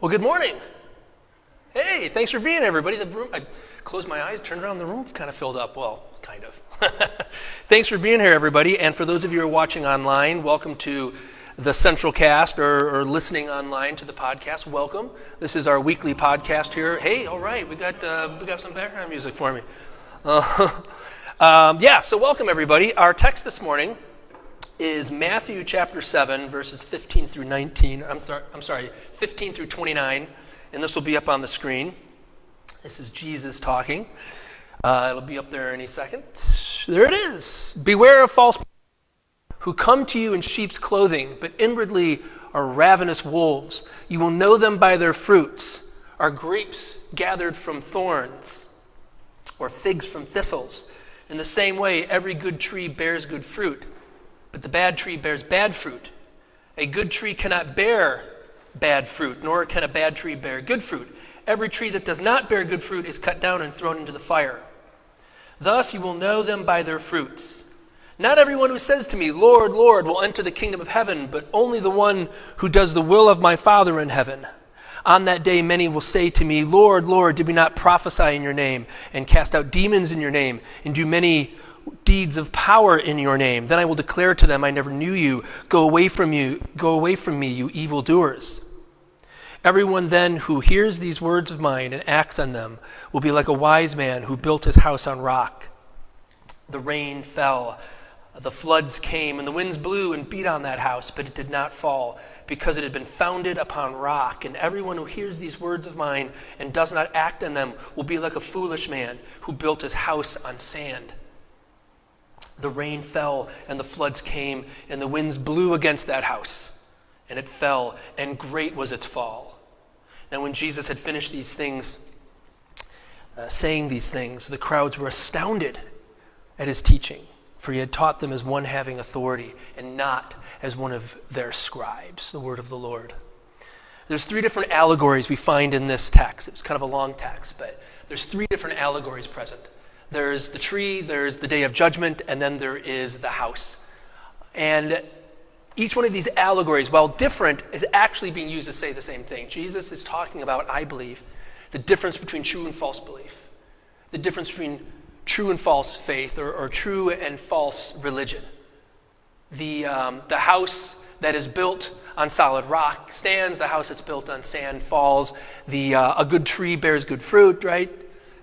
Well, good morning. Hey, thanks for being here, everybody. The room, I closed my eyes, turned around, the room kind of filled up. Well, kind of. Thanks for being here, everybody. And for those of you who are watching online, welcome to the Central Cast or listening online to the podcast. Welcome. This is our weekly podcast here. Hey, all right, we got some background music for me. So welcome, everybody. Our text this morning is Matthew chapter 7, verses 15 through 19. I'm sorry, 15 through 29, and this will be up on the screen. This is Jesus talking. It'll be up there any second. There it is. Beware of false prophets who come to you in sheep's clothing, but inwardly are ravenous wolves. You will know them by their fruits. Are grapes gathered from thorns, or figs from thistles? In the same way, every good tree bears good fruit, but the bad tree bears bad fruit. A good tree cannot bear bad fruit, nor can a bad tree bear good fruit. Every tree that does not bear good fruit is cut down and thrown into the fire. Thus you will know them by their fruits. Not everyone who says to me, Lord, Lord, will enter the kingdom of heaven, but only the one who does the will of my Father in heaven. On that day many will say to me, Lord, Lord, did we not prophesy in your name, and cast out demons in your name, and do many deeds of power in your name? Then I will declare to them, I never knew you. Go away from me, you evildoers. Everyone then who hears these words of mine and acts on them will be like a wise man who built his house on rock. The rain fell, the floods came, and the winds blew and beat on that house, but it did not fall, because it had been founded upon rock. And everyone who hears these words of mine and does not act on them will be like a foolish man who built his house on sand. The rain fell, and the floods came, and the winds blew against that house, and it fell, and great was its fall. Now when Jesus had finished these things, saying these things, the crowds were astounded at his teaching, for he had taught them as one having authority, and not as one of their scribes. The word of the Lord. There's three different allegories we find in this text. It's kind of a long text, but there's three different allegories present. There's the tree, there's the day of judgment, and then there is the house. And each one of these allegories, while different, is actually being used to say the same thing. Jesus is talking about, I believe, the difference between true and false belief, the difference between true and false faith, or true and false religion. The house that is built on solid rock stands, the house that's built on sand falls. A good tree bears good fruit, right?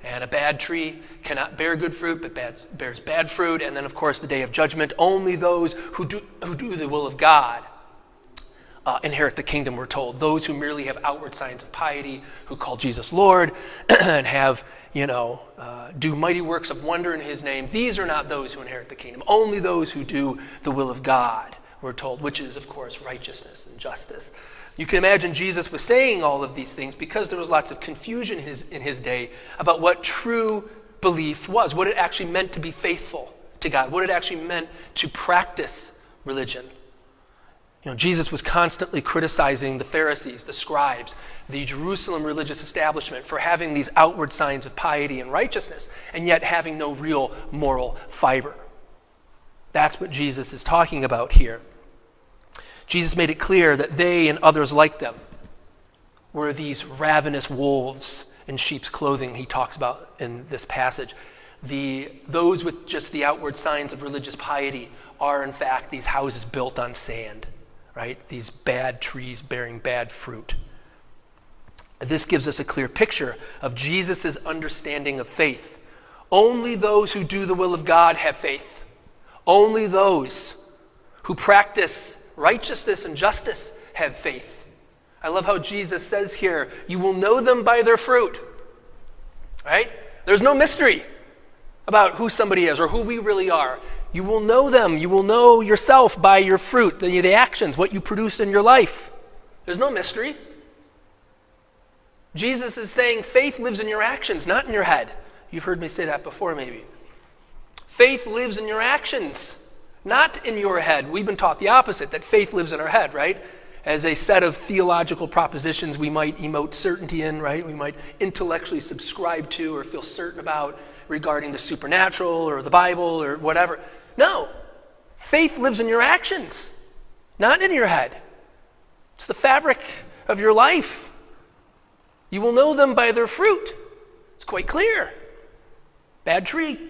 And a bad tree cannot bear good fruit, but bears bad fruit. And then, of course, the day of judgment, only those who do the will of God inherit the kingdom, we're told. Those who merely have outward signs of piety, who call Jesus Lord, and have, do mighty works of wonder in his name, these are not those who inherit the kingdom. Only those who do the will of God, we're told, which is, of course, righteousness and justice. You can imagine Jesus was saying all of these things because there was lots of confusion in his day about what true belief was, what it actually meant to be faithful to God, what it actually meant to practice religion. Jesus was constantly criticizing the Pharisees, the scribes, the Jerusalem religious establishment for having these outward signs of piety and righteousness, and yet having no real moral fiber. That's what Jesus is talking about here. Jesus made it clear that they and others like them were these ravenous wolves in sheep's clothing he talks about in this passage. Those with just the outward signs of religious piety are, in fact, these houses built on sand, right? These bad trees bearing bad fruit. This gives us a clear picture of Jesus' understanding of faith. Only those who do the will of God have faith. Only those who practice righteousness and justice have faith. I love how Jesus says here, you will know them by their fruit. Right? There's no mystery about who somebody is or who we really are. You will know them. You will know yourself by your fruit, the actions, what you produce in your life. There's no mystery. Jesus is saying faith lives in your actions, not in your head. You've heard me say that before, maybe. Faith lives in your actions, not in your head. We've been taught the opposite, that faith lives in our head, right? As a set of theological propositions we might emote certainty in, right? We might intellectually subscribe to or feel certain about regarding the supernatural or the Bible or whatever. No. Faith lives in your actions, not in your head. It's the fabric of your life. You will know them by their fruit. It's quite clear. Bad tree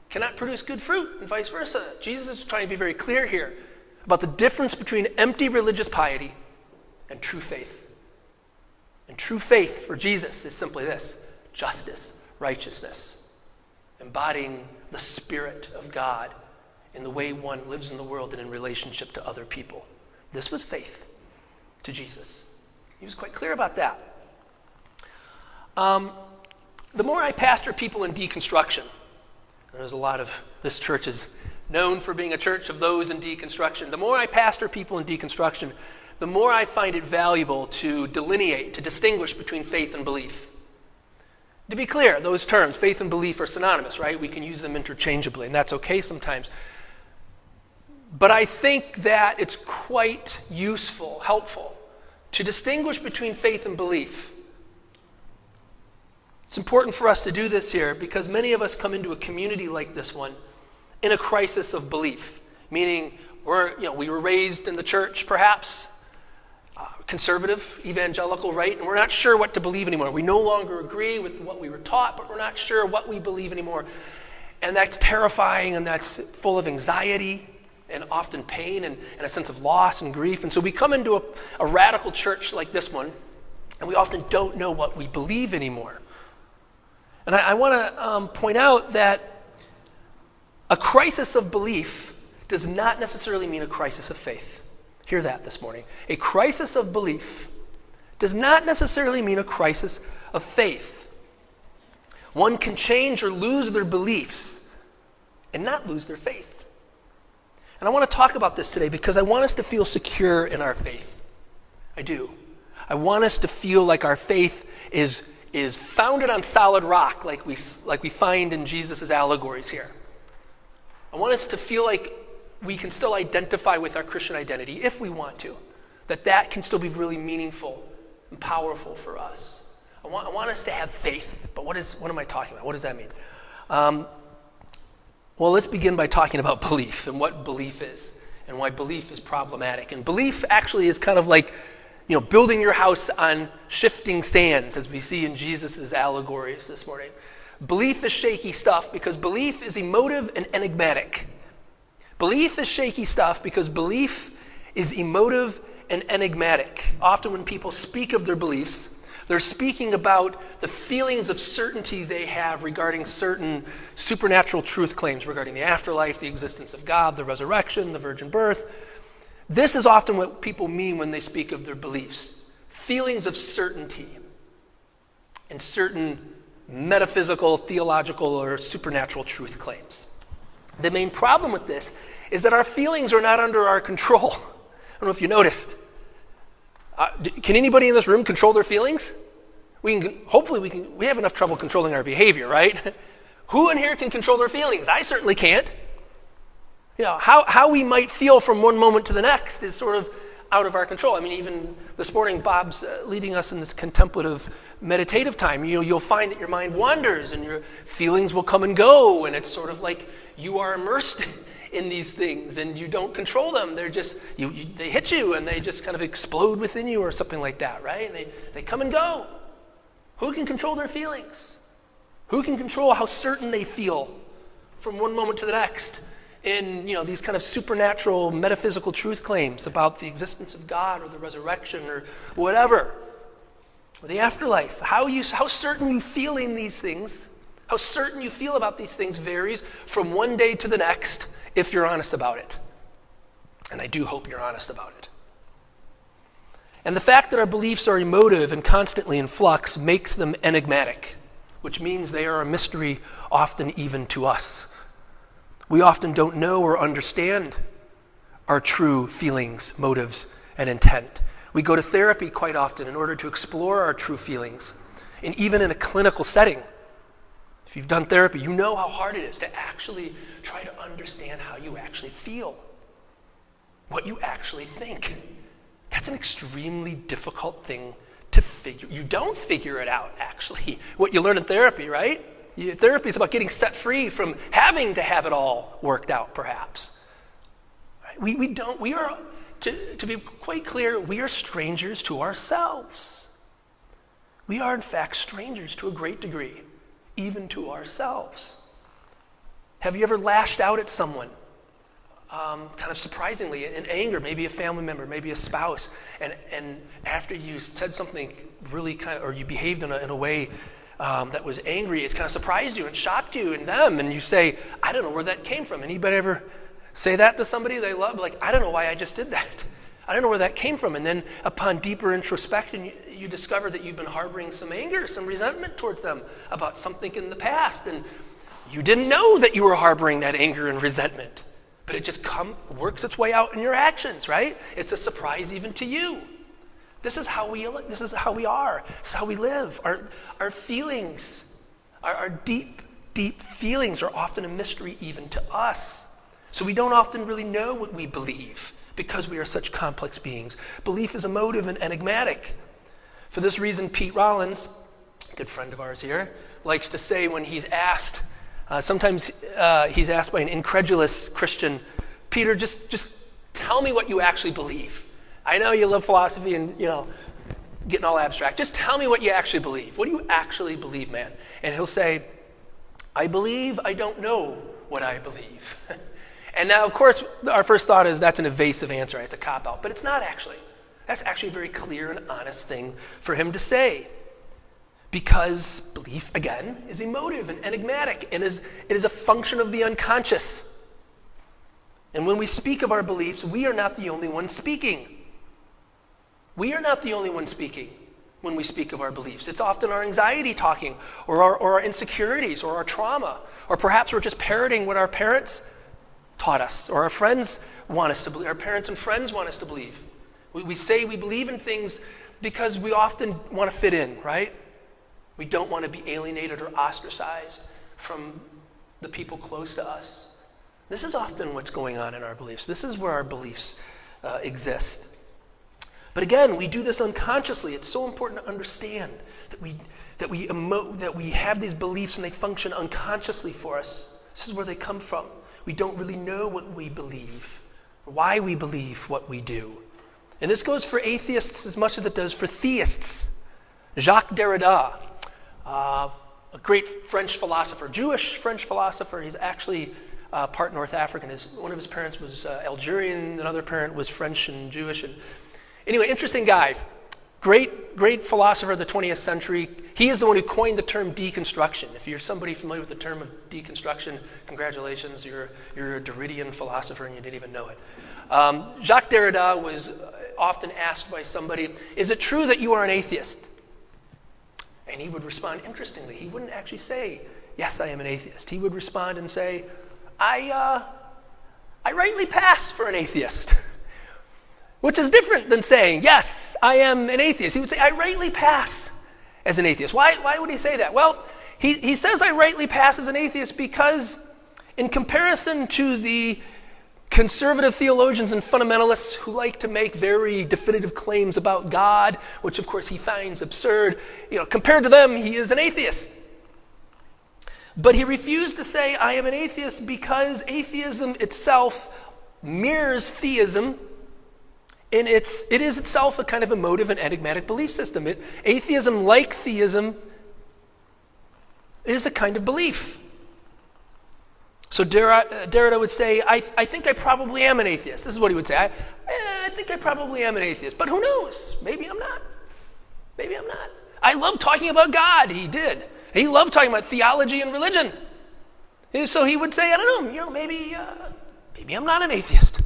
cannot produce good fruit, and vice versa. Jesus is trying to be very clear here about the difference between empty religious piety and true faith. And true faith for Jesus is simply this: justice, righteousness, embodying the Spirit of God in the way one lives in the world and in relationship to other people. This was faith to Jesus. He was quite clear about that. The more I pastor people in deconstruction, and there's a lot of, this church is known for being a church of those in deconstruction. The more I pastor people in deconstruction, the more I find it valuable to delineate, to distinguish between faith and belief. To be clear, those terms, faith and belief, are synonymous, right? We can use them interchangeably, and that's okay sometimes. But I think that it's quite useful, helpful, to distinguish between faith and belief. It's important for us to do this here because many of us come into a community like this one in a crisis of belief, meaning we were raised in the church, perhaps, conservative, evangelical, right? And we're not sure what to believe anymore. We no longer agree with what we were taught, but we're not sure what we believe anymore. And that's terrifying, and that's full of anxiety and often pain and a sense of loss and grief. And so we come into a radical church like this one, and we often don't know what we believe anymore. And I want to point out that a crisis of belief does not necessarily mean a crisis of faith. Hear that this morning. A crisis of belief does not necessarily mean a crisis of faith. One can change or lose their beliefs and not lose their faith. And I want to talk about this today because I want us to feel secure in our faith. I do. I want us to feel like our faith is founded on solid rock, like we find in Jesus' allegories here. I want us to feel like we can still identify with our Christian identity if we want to, that can still be really meaningful and powerful for us. I want us to have faith, but what am I talking about? What does that mean? Well, let's begin by talking about belief and what belief is and why belief is problematic. And belief actually is kind of like building your house on shifting sands, as we see in Jesus' allegories this morning. Belief is shaky stuff because belief is emotive and enigmatic. Belief is shaky stuff because belief is emotive and enigmatic. Often when people speak of their beliefs, they're speaking about the feelings of certainty they have regarding certain supernatural truth claims regarding the afterlife, the existence of God, the resurrection, the virgin birth. This is often what people mean when they speak of their beliefs. Feelings of certainty and certain metaphysical, theological, or supernatural truth claims. The main problem with this is that our feelings are not under our control. I don't know if you noticed. Can anybody in this room control their feelings? We have enough trouble controlling our behavior, right? Who in here can control their feelings? I certainly can't. How we might feel from one moment to the next is sort of out of our control. I mean, even this morning, Bob's leading us in this contemplative, meditative time. You'll find that your mind wanders and your feelings will come and go, and it's sort of like you are immersed in these things and you don't control them. They're just, they hit you and they just kind of explode within you or something like that, right? And they come and go. Who can control their feelings? Who can control how certain they feel from one moment to the next in these kind of supernatural metaphysical truth claims about the existence of God or the resurrection or whatever, or the afterlife? How certain you feel in these things, how certain you feel about these things varies from one day to the next if you're honest about it. And I do hope you're honest about it. And the fact that our beliefs are emotive and constantly in flux makes them enigmatic, which means they are a mystery often even to us. We often don't know or understand our true feelings, motives, and intent. We go to therapy quite often in order to explore our true feelings, and even in a clinical setting. If you've done therapy, you know how hard it is to actually try to understand how you actually feel, what you actually think. That's an extremely difficult thing to figure. You don't figure it out, actually, what you learn in therapy, right? Therapy is about getting set free from having to have it all worked out, perhaps. We are, to be quite clear, we are strangers to ourselves. We are, in fact, strangers to a great degree, even to ourselves. Have you ever lashed out at someone, kind of surprisingly, in anger, maybe a family member, maybe a spouse, and after you said something really or you behaved in a way that was angry, it's kind of surprised you and shocked you and them, and you say, I don't know where that came from. Anybody ever say that to somebody they love? Like, I don't know why I just did that. I don't know where that came from. And then upon deeper introspection, you discover that you've been harboring some anger, some resentment towards them about something in the past. And you didn't know that you were harboring that anger and resentment. But it just works its way out in your actions, right? It's a surprise even to you. This is how we are. This is how we live. Our feelings, our deep, deep feelings are often a mystery even to us. So we don't often really know what we believe because we are such complex beings. Belief is emotive and enigmatic. For this reason, Pete Rollins, a good friend of ours here, likes to say when he's asked, sometimes he's asked by an incredulous Christian, Peter, just tell me what you actually believe. I know you love philosophy and, getting all abstract. Just tell me what you actually believe. What do you actually believe, man? And he'll say, I believe I don't know what I believe. And now, of course, our first thought is that's an evasive answer. It's a cop-out. But it's not actually. That's actually a very clear and honest thing for him to say. Because belief, again, is emotive and enigmatic, and it is a function of the unconscious. And when we speak of our beliefs, we are not the only ones speaking. We are not the only ones speaking when we speak of our beliefs. It's often our anxiety talking, or our insecurities, or our trauma, or perhaps we're just parroting what our parents taught us, or our friends want us to believe, our parents and friends want us to believe. We say we believe in things because we often want to fit in, right? We don't want to be alienated or ostracized from the people close to us. This is often what's going on in our beliefs. This is where our beliefs exist. But again, we do this unconsciously. It's so important to understand that we have these beliefs and they function unconsciously for us. This is where they come from. We don't really know what we believe, why we believe what we do. And this goes for atheists as much as it does for theists. Jacques Derrida, a great French philosopher, Jewish French philosopher. He's actually part North African. One of his parents was Algerian, another parent was French and Jewish. And anyway, interesting guy. Great philosopher of the 20th century. He is the one who coined the term deconstruction. If you're somebody familiar with the term of deconstruction, congratulations, you're a Derridian philosopher and you didn't even know it. Jacques Derrida was often asked by somebody, is it true that you are an atheist? And he would respond interestingly. He wouldn't actually say, yes, I am an atheist. He would respond and say, I rightly pass for an atheist. Which is different than saying, yes, I am an atheist. He would say, I rightly pass as an atheist. Why would he say that? Well, he says I rightly pass as an atheist because in comparison to the conservative theologians and fundamentalists who like to make very definitive claims about God, which of course he finds absurd, compared to them, he is an atheist. But he refused to say I am an atheist because atheism itself mirrors theism. And it is itself a kind of emotive and enigmatic belief system. Atheism, like theism, is a kind of belief. So Derrida would say, I think I probably am an atheist. This is what he would say. I think I probably am an atheist. But who knows? Maybe I'm not. Maybe I'm not. I love talking about God. He did. He loved talking about theology and religion. And so he would say, I don't know, maybe I'm not an atheist.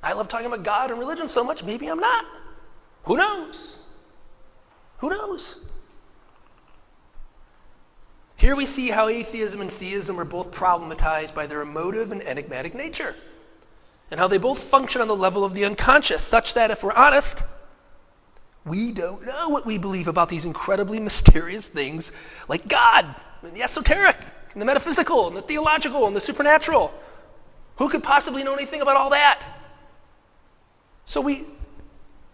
I love talking about God and religion so much, maybe I'm not. Who knows? Who knows? Here we see how atheism and theism are both problematized by their emotive and enigmatic nature, and how they both function on the level of the unconscious, such that if we're honest, we don't know what we believe about these incredibly mysterious things like God, and the esoteric, and the metaphysical, and the theological, and the supernatural. Who could possibly know anything about all that? So we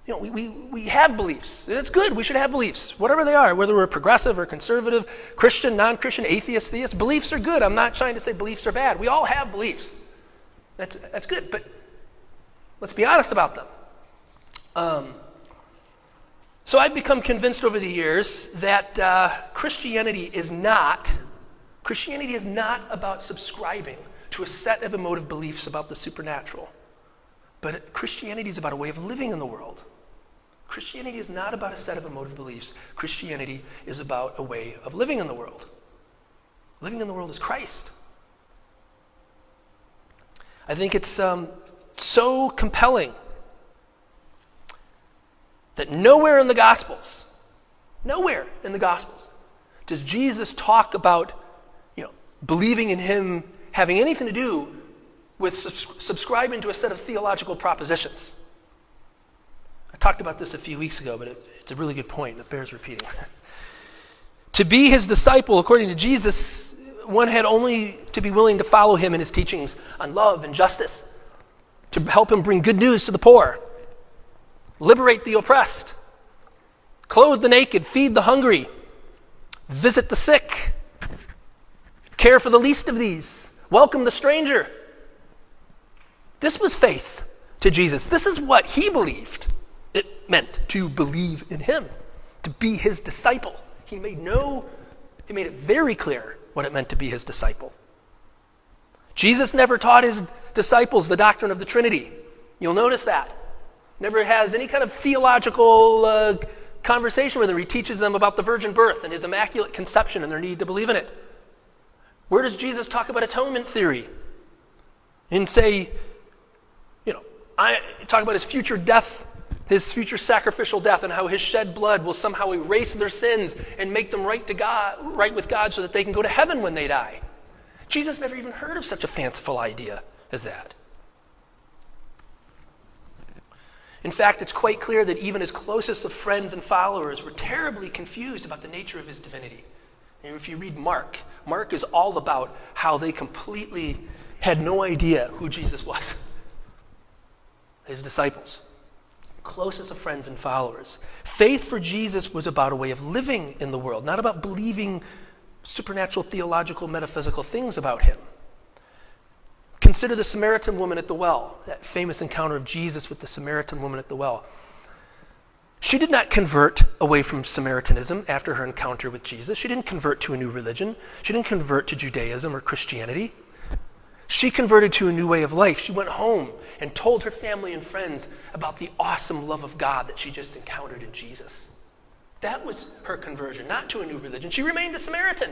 have beliefs. It's good. We should have beliefs, whatever they are, whether we're progressive or conservative, Christian, non-Christian, atheist, theist. Beliefs are good. I'm not trying to say beliefs are bad. We all have beliefs. That's good, but let's be honest about them. So I've become convinced over the years that Christianity is not about subscribing to a set of emotive beliefs about the supernatural, but Christianity is about a way of living in the world. Christianity is not about a set of emotive beliefs. Christianity is about a way of living in the world. Living in the world is Christ. I think it's so compelling that nowhere in the Gospels does Jesus talk about, believing in him having anything to do with subscribing to a set of theological propositions. I talked about this a few weeks ago, but it's a really good point that bears repeating. To be his disciple, according to Jesus, one had only to be willing to follow him in his teachings on love and justice, to help him bring good news to the poor, liberate the oppressed, clothe the naked, feed the hungry, visit the sick, care for the least of these, welcome the stranger. This was faith to Jesus. This is what he believed it meant to believe in him, to be his disciple. He made it very clear what it meant to be his disciple. Jesus never taught his disciples the doctrine of the Trinity. You'll notice that. Never has any kind of theological conversation with them. He teaches them about the virgin birth and his immaculate conception and their need to believe in it. Where does Jesus talk about atonement theory? And say, talk about his future death, his future sacrificial death, and how his shed blood will somehow erase their sins and make them right with God so that they can go to heaven when they die. Jesus never even heard of such a fanciful idea as that. In fact, it's quite clear that even his closest of friends and followers were terribly confused about the nature of his divinity. And if you read Mark is all about how they completely had no idea who Jesus was. His disciples, closest of friends and followers. Faith for Jesus was about a way of living in the world, not about believing supernatural, theological, metaphysical things about him. Consider the Samaritan woman at the well, that famous encounter of Jesus with the Samaritan woman at the well. She did not convert away from Samaritanism after her encounter with Jesus. She didn't convert to a new religion. She didn't convert to Judaism or Christianity. She converted to a new way of life. She went home and told her family and friends about the awesome love of God that she just encountered in Jesus. That was her conversion, not to a new religion. She remained a Samaritan.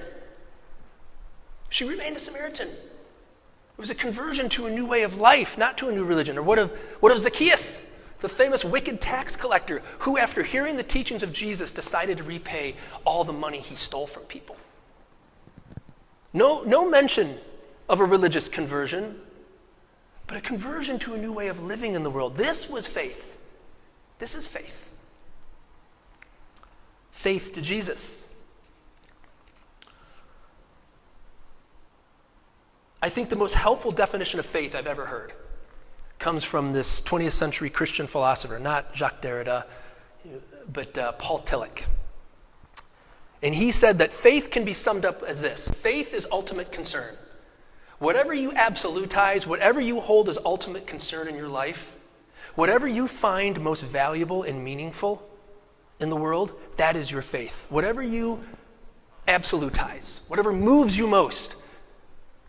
It was a conversion to a new way of life, not to a new religion. Or what of Zacchaeus, the famous wicked tax collector, who after hearing the teachings of Jesus decided to repay all the money he stole from people? No mention of a religious conversion, but a conversion to a new way of living in the world. This was faith. This is faith. Faith to Jesus. I think the most helpful definition of faith I've ever heard comes from this 20th century Christian philosopher, not Jacques Derrida, but Paul Tillich. And he said that faith can be summed up as this: faith is ultimate concern. Whatever you absolutize, whatever you hold as ultimate concern in your life, whatever you find most valuable and meaningful in the world, that is your faith. Whatever you absolutize, whatever moves you most,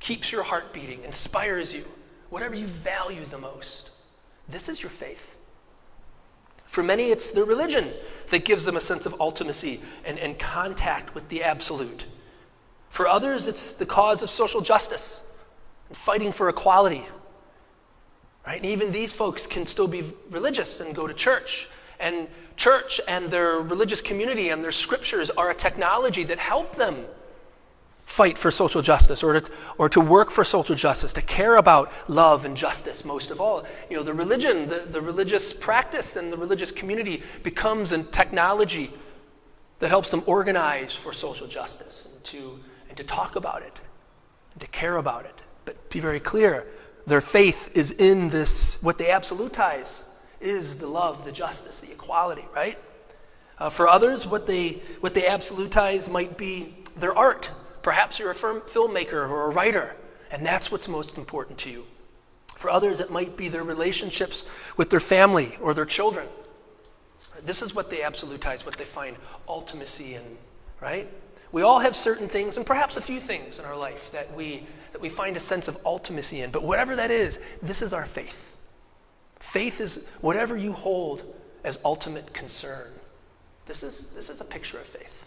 keeps your heart beating, inspires you, whatever you value the most, this is your faith. For many, it's their religion that gives them a sense of ultimacy and contact with the absolute. For others, it's the cause of social justice and fighting for equality. Right? And even these folks can still be religious and go to church. And church and their religious community and their scriptures are a technology that help them fight for social justice or to work for social justice, to care about love and justice most of all. The religion, the religious practice and the religious community becomes a technology that helps them organize for social justice and to talk about it and to care about it. But be very clear, their faith is in this, what they absolutize is the love, the justice, the equality, right? For others, what they absolutize might be their art. Perhaps you're a filmmaker or a writer, and that's what's most important to you. For others, it might be their relationships with their family or their children. This is what they absolutize, what they find ultimacy in, right? We all have certain things, and perhaps a few things in our life that we find a sense of ultimacy in. But whatever that is, this is our faith. Faith is whatever you hold as ultimate concern. This is a picture of faith.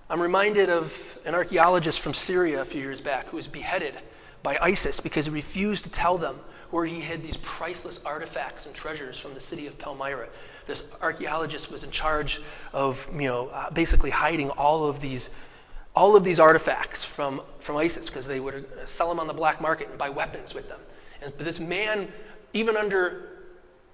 I'm reminded of an archaeologist from Syria a few years back who was beheaded by ISIS because he refused to tell them where he hid these priceless artifacts and treasures from the city of Palmyra. This archaeologist was in charge of, basically hiding all of these artifacts from ISIS because they would sell them on the black market and buy weapons with them. And this man, even under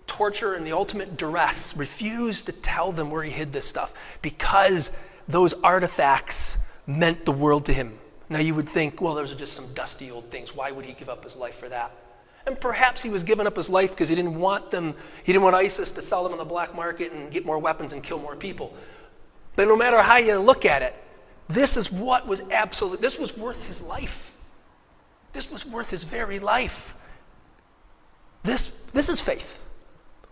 torture and the ultimate duress, refused to tell them where he hid this stuff because those artifacts meant the world to him. Now you would think, well, those are just some dusty old things. Why would he give up his life for that? And perhaps he was giving up his life because he didn't want ISIS to sell them on the black market and get more weapons and kill more people. But no matter how you look at it, this is what was absolute. This was worth his life. This was worth his very life. This is faith.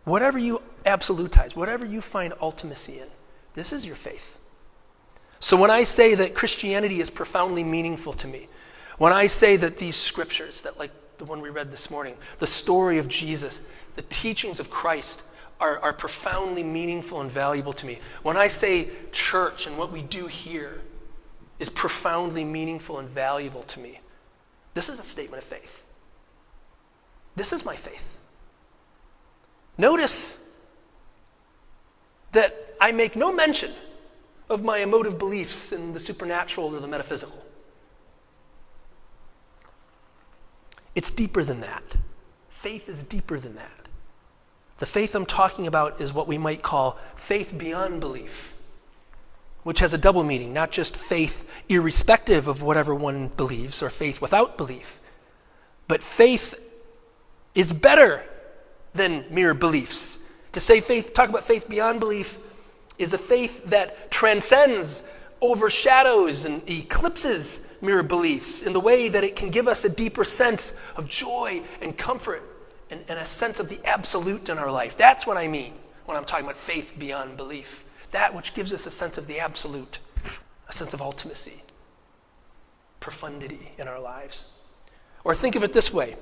Whatever you absolutize, whatever you find ultimacy in, this is your faith. So when I say that Christianity is profoundly meaningful to me, when I say that these scriptures, that like the one we read this morning, the story of Jesus, the teachings of Christ are profoundly meaningful and valuable to me. When I say church and what we do here is profoundly meaningful and valuable to me, this is a statement of faith. This is my faith. Notice that I make no mention of my emotive beliefs in the supernatural or the metaphysical. It's deeper than that. Faith is deeper than that. The faith I'm talking about is what we might call faith beyond belief, which has a double meaning, not just faith irrespective of whatever one believes or faith without belief, but faith is better than mere beliefs. To say faith, talk about faith beyond belief, is a faith that transcends, overshadows, and eclipses mere beliefs in the way that it can give us a deeper sense of joy and comfort and a sense of the absolute in our life. That's what I mean when I'm talking about faith beyond belief. That which gives us a sense of the absolute, a sense of ultimacy, profundity in our lives. Or think of it this way.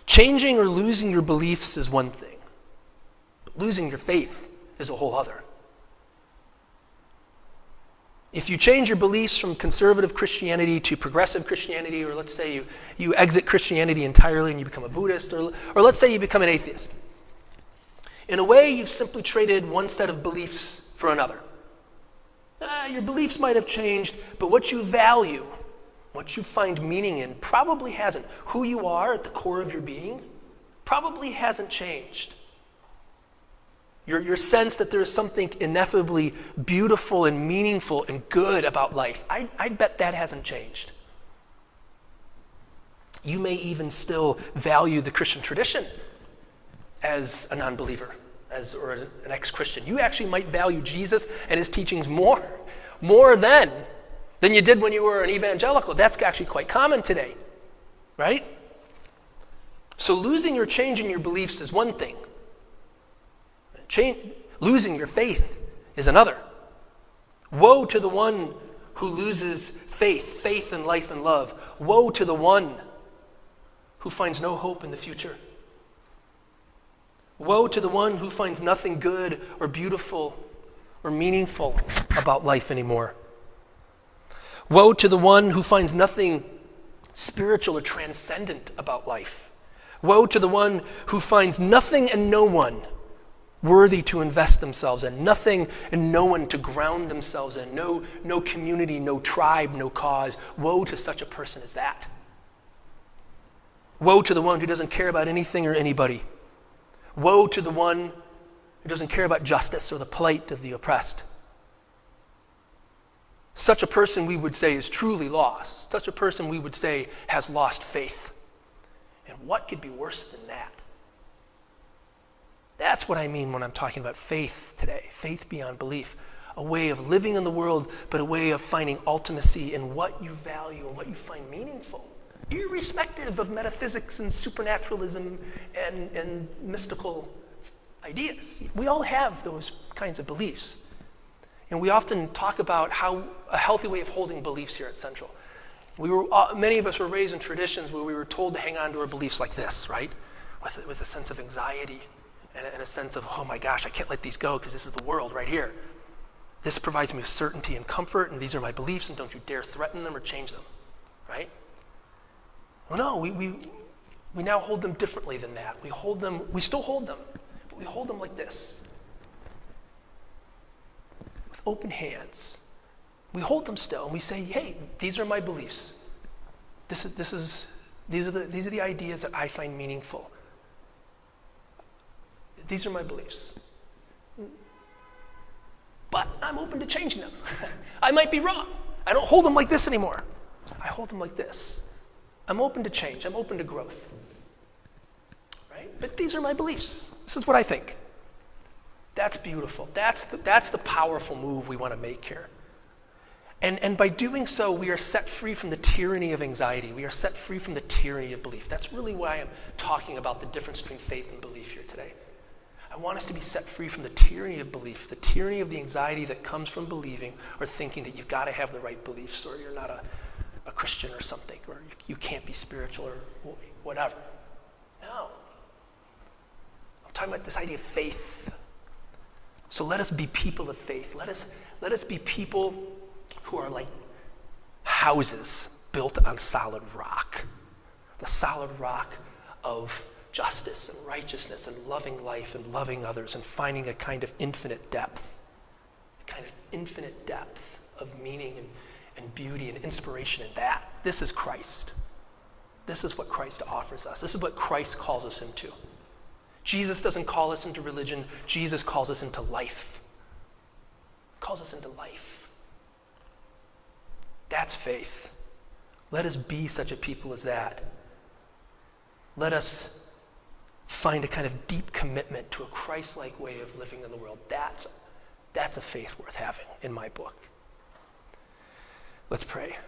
Changing or losing your beliefs is one thing, but losing your faith is a whole other. If you change your beliefs from conservative Christianity to progressive Christianity, or let's say you exit Christianity entirely and you become a Buddhist, or let's say you become an atheist, in a way you've simply traded one set of beliefs for another. Your beliefs might have changed, but what you value, what you find meaning in, probably hasn't. Who you are at the core of your being probably hasn't changed. Your sense that there's something ineffably beautiful and meaningful and good about life, I bet that hasn't changed. You may even still value the Christian tradition as a non-believer, or an ex-Christian. You actually might value Jesus and his teachings more than you did when you were an evangelical. That's actually quite common today, right? So losing or changing your beliefs is one thing. Losing your faith is another. Woe to the one who loses faith in life and love. Woe to the one who finds no hope in the future. Woe to the one who finds nothing good or beautiful or meaningful about life anymore. Woe to the one who finds nothing spiritual or transcendent about life. Woe to the one who finds nothing and no one worthy to invest themselves in, nothing and no one to ground themselves in, no community, no tribe, no cause. Woe to such a person as that. Woe to the one who doesn't care about anything or anybody. Woe to the one who doesn't care about justice or the plight of the oppressed. Such a person, we would say, is truly lost. Such a person, we would say, has lost faith. And what could be worse than that? That's what I mean when I'm talking about faith today, faith beyond belief, a way of living in the world, but a way of finding ultimacy in what you value and what you find meaningful, irrespective of metaphysics and supernaturalism and mystical ideas. We all have those kinds of beliefs. And we often talk about how a healthy way of holding beliefs here at Central. Many of us were raised in traditions where we were told to hang on to our beliefs like this, right? With a sense of anxiety and a sense of, oh my gosh, I can't let these go because this is the world right here. This provides me with certainty and comfort, and these are my beliefs, and don't you dare threaten them or change them, right? Well, no, we now hold them differently than that. We still hold them, but we hold them like this. With open hands. We hold them still, and we say, hey, these are my beliefs. These are the ideas that I find meaningful. These are my beliefs. But I'm open to changing them. I might be wrong. I don't hold them like this anymore. I hold them like this. I'm open to change. I'm open to growth. Right? But these are my beliefs. This is what I think. That's beautiful. That's the powerful move we want to make here. And by doing so, we are set free from the tyranny of anxiety. We are set free from the tyranny of belief. That's really why I'm talking about the difference between faith and belief here today. I want us to be set free from the tyranny of belief, the tyranny of the anxiety that comes from believing or thinking that you've got to have the right beliefs or you're not a Christian or something, or you can't be spiritual or whatever. No. I'm talking about this idea of faith. So let us be people of faith. Let us be people who are like houses built on solid rock. The solid rock of justice and righteousness and loving life and loving others and finding a kind of infinite depth of meaning and beauty and inspiration in that. This is Christ. This is what Christ offers us. This is what Christ calls us into. Jesus doesn't call us into religion. Jesus calls us into life. He calls us into life. That's faith. Let us be such a people as that. Let us find a kind of deep commitment to a Christ-like way of living in the world. That's a faith worth having in my book. Let's pray.